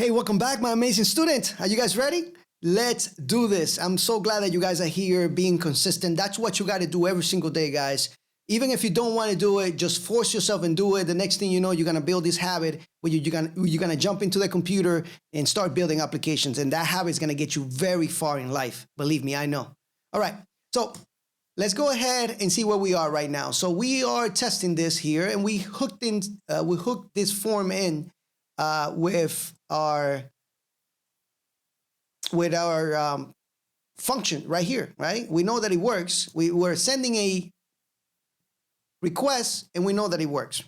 Hey, welcome back, my amazing student. Are you guys ready? Let's do this. I'm so glad that you guys are here being consistent. That's what you got to do every single day, guys. Even if you don't want to do it, just force yourself and do it. The next thing you know, you're going to build this habit where you're going to jump into the computer and start building applications. And that habit is going to get you very far in life. Believe me, I know. All right. So let's go ahead and see where we are right now. So we are testing this here, and we hooked this form in with our function right here, right? We know that it works. We're sending a request, and we know that it works.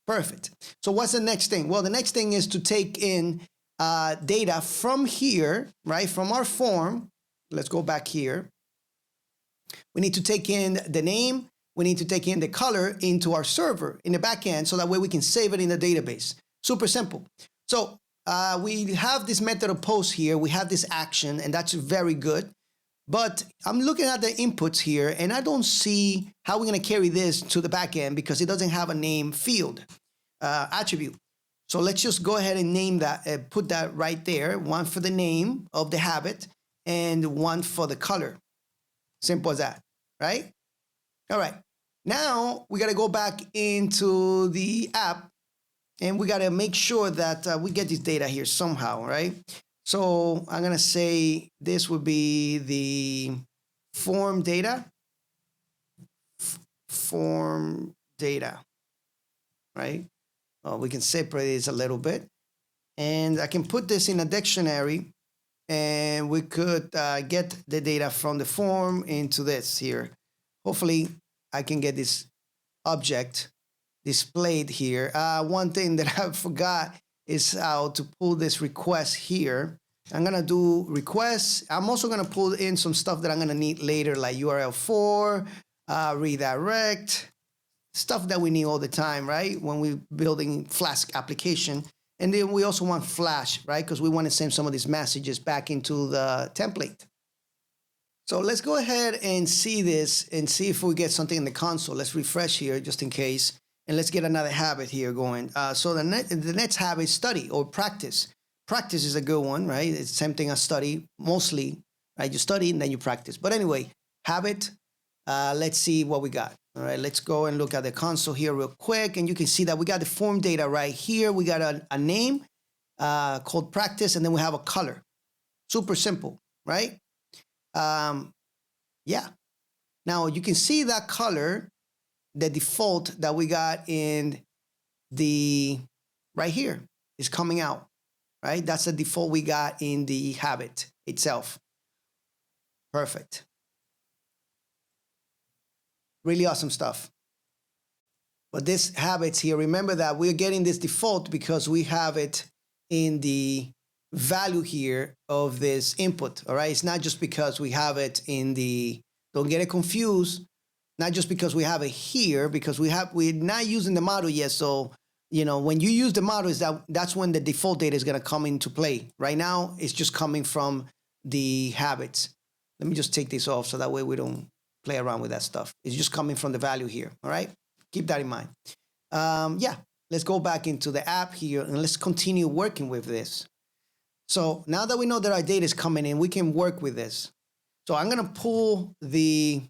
Perfect. So what's the next thing? Well, the next thing is to take in data from here, right? From our form. Let's go back here. We need to take in the name. We need to take in the color into our server in the backend, so that way we can save it in the database. Super simple. So we have this method of post here. We have this action, and that's very good. But I'm looking at the inputs here, and I don't see how we're going to carry this to the backend because it doesn't have a name field attribute. So let's just go ahead and name that, put that right there. One for the name of the habit and one for the color. Simple as that, right? All right. Now we got to go back into the app, and we got to make sure that we get this data here somehow, right? So I'm going to say this would be the form data, right? We can separate this a little bit, and I can put this in a dictionary, and we could get the data from the form into this here. Hopefully I can get this object displayed here. One thing that I forgot is how to pull this request here. I'm gonna do requests. I'm also gonna pull in some stuff that I'm gonna need later, like URL4, redirect, stuff that we need all the time, right? When we're building Flask application. And then we also want Flash, right? Because we want to send some of these messages back into the template. So let's go ahead and see this and see if we get something in the console. Let's refresh here just in case. And let's get another habit here going. So the next habit is study or practice. Practice is a good one, right? It's the same thing as study, mostly, right? You study and then you practice. But anyway, habit, let's see what we got. All right, let's go and look at the console here real quick. And you can see that we got the form data right here. We got a name called practice, and then we have a color. Super simple, right? Yeah. Now you can see that color, the default that we got in the right here is coming out, right? That's the default we got in the habit itself. Perfect. Really awesome stuff. But this habits here, remember that we're getting this default because we have it in the value here of this input, all right? It's not just because we have it in the, don't get it confused, not just because we have it here, because we're not using the model yet. So, you know, when you use the model, that's when the default data is going to come into play. Right now, it's just coming from the habits. Let me just take this off so that way we don't play around with that stuff. It's just coming from the value here, all right? Keep that in mind. Yeah, let's go back into the app here, and let's continue working with this. So now that we know that our data is coming in, we can work with this. So I'm going to pull the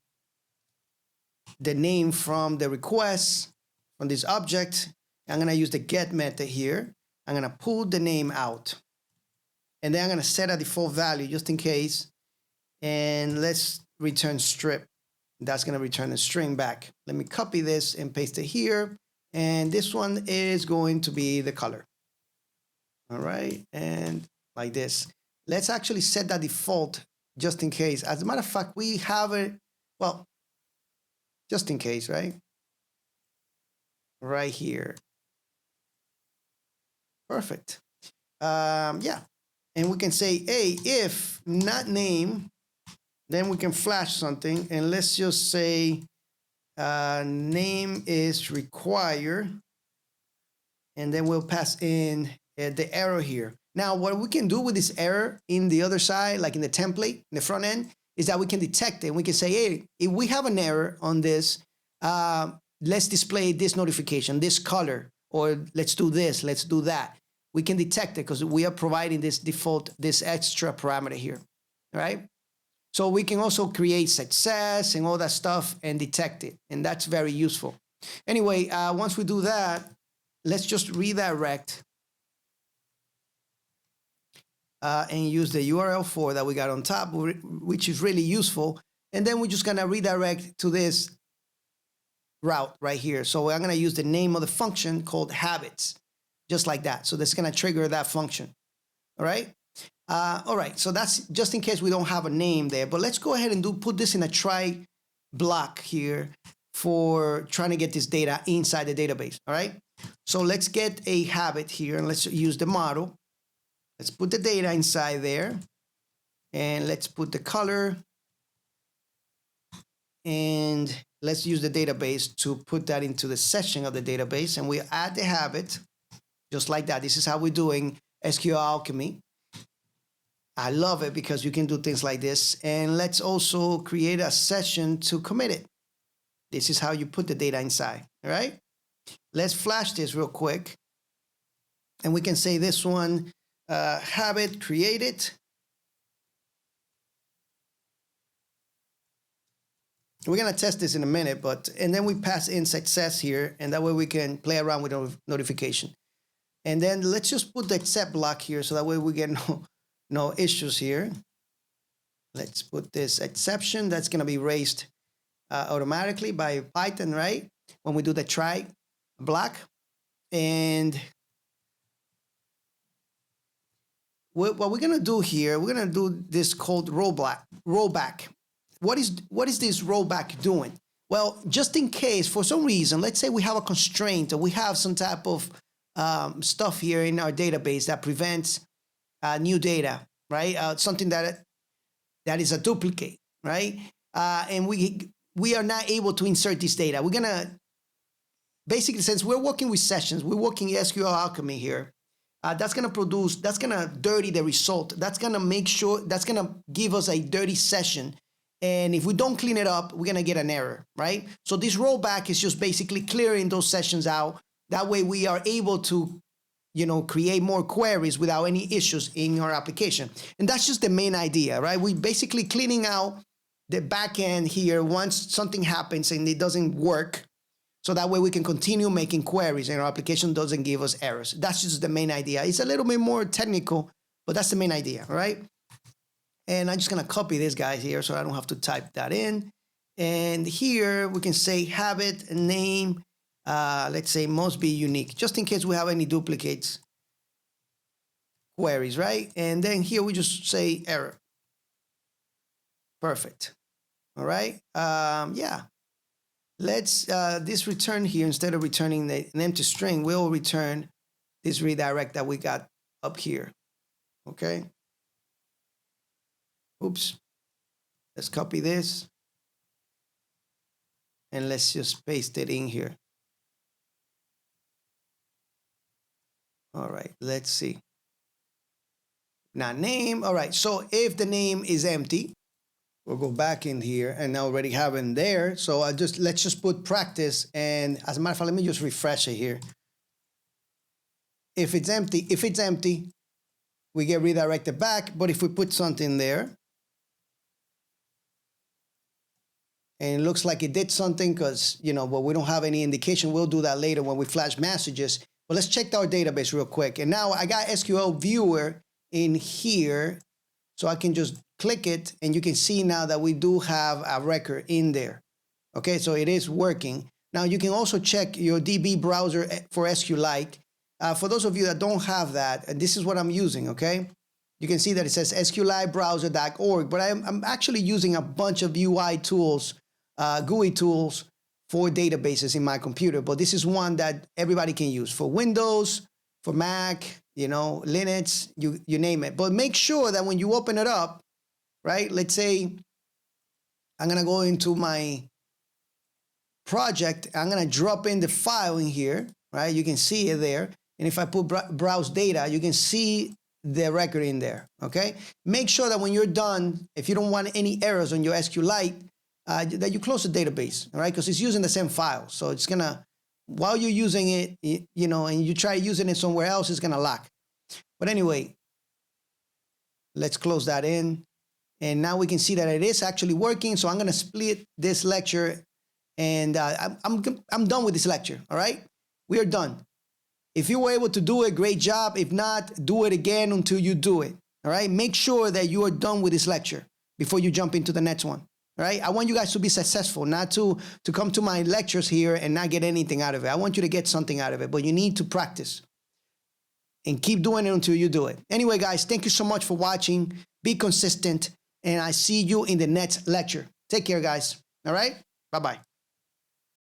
name from the request, from this object. I'm going to use the get method here. I'm going to pull the name out. And then I'm going to set a default value just in case. And let's return strip. That's going to return a string back. Let me copy this and paste it here. And this one is going to be the color. All right. And like this. Let's actually set that default just in case. As a matter of fact, we have it. Well, just in case, right? Right here. Perfect. Yeah. And we can say, hey, if not name, then we can flash something. And let's just say name is required. And then we'll pass in the error here. Now, what we can do with this error in the other side, like in the template, in the front end, is that we can detect it. And we can say, hey, if we have an error on this, let's display this notification, this color, or let's do this, let's do that. we can detect it because we are providing this default, this extra parameter here, right? So we can also create success and all that stuff and detect it. And that's very useful. Anyway, once we do that, let's just redirect and use the URL4 that we got on top, which is really useful. And then we're just gonna redirect to this route right here. So I'm gonna use the name of the function called habits, just like that. So that's gonna trigger that function, all right? All right, so that's just in case we don't have a name there, but let's go ahead and put this in a try block here for trying to get this data inside the database, all right? So let's get a habit here and let's use the model. Let's put the data inside there and let's put the color and let's use the database to put that into the session of the database and we add the habit just like that. This is how we're doing SQLAlchemy. I love it because you can do things like this. And let's also create a session to commit it. This is how you put the data inside, all right? Let's flash this real quick. And we can say this one, habit created. We're gonna test this in a minute, and then we pass in success here, and that way we can play around with notification. And then let's just put the except block here, so that way we get no issues here. Let's put this exception that's gonna be raised automatically by Python, right? When we do the try block. And what we're gonna do here, we're gonna do this called rollback. What is this rollback doing? Well, just in case, for some reason, let's say we have a constraint or we have some type of stuff here in our database that prevents new data, right? Something that is a duplicate, right? And we are not able to insert this data. We're gonna, basically, since we're working with sessions, we're working SQLAlchemy here, that's gonna dirty the result. That's gonna make sure, that's gonna give us a dirty session. And if we don't clean it up, we're gonna get an error, right? So this rollback is just basically clearing those sessions out. That way we are able to, create more queries without any issues in our application. And that's just the main idea, right? We basically cleaning out the back end here once something happens and it doesn't work. So that way we can continue making queries and our application doesn't give us errors. That's just the main idea. It's a little bit more technical, but that's the main idea, right? And I'm just gonna copy this guy here so I don't have to type that in. And here we can say habit and name, let's say must be unique, just in case we have any duplicates queries, right? And then here we just say error. Perfect. All right. Yeah. Let's this return here, instead of returning an empty string, we'll return this redirect that we got up here. Okay. Oops. Let's copy this. And let's just paste it in here. All right, let's see. Now name, all right, so if the name is empty, we'll go back in here and I already have it there. So let's just put practice, and as a matter of fact, let me just refresh it here. If it's empty, we get redirected back. But if we put something there, and it looks like it did something because, but we don't have any indication. We'll do that later when we flash messages. But let's check our database real quick. And now I got SQL Viewer in here. So I can just click it and you can see now that we do have a record in there. Okay, so it is working. Now you can also check your DB browser for SQLite. For those of you that don't have that, and this is what I'm using, okay? You can see that it says SQLitebrowser.org, but I'm actually using a bunch of UI tools, GUI tools for databases in my computer, but this is one that everybody can use for Windows, for Mac, Linux, you name it. But make sure that when you open it up, right? Let's say I'm gonna go into my project, I'm gonna drop in the file in here, right? You can see it there. And if I put browse data, you can see the record in there, okay? Make sure that when you're done, if you don't want any errors on your SQLite, that you close the database, all right? Because it's using the same file. So it's gonna, while you're using it, and you try using it somewhere else, it's gonna lock. But anyway, let's close that in. And now we can see that it is actually working. So I'm going to split this lecture, and I'm done with this lecture. All right, we are done. If you were able to do it, great job. If not, do it again until you do it. All right, make sure that you are done with this lecture before you jump into the next one. All right, I want you guys to be successful, not to come to my lectures here and not get anything out of it. I want you to get something out of it, but you need to practice and keep doing it until you do it. Anyway, guys, thank you so much for watching. Be consistent, and I see you in the next lecture. Take care, guys. All right, bye-bye.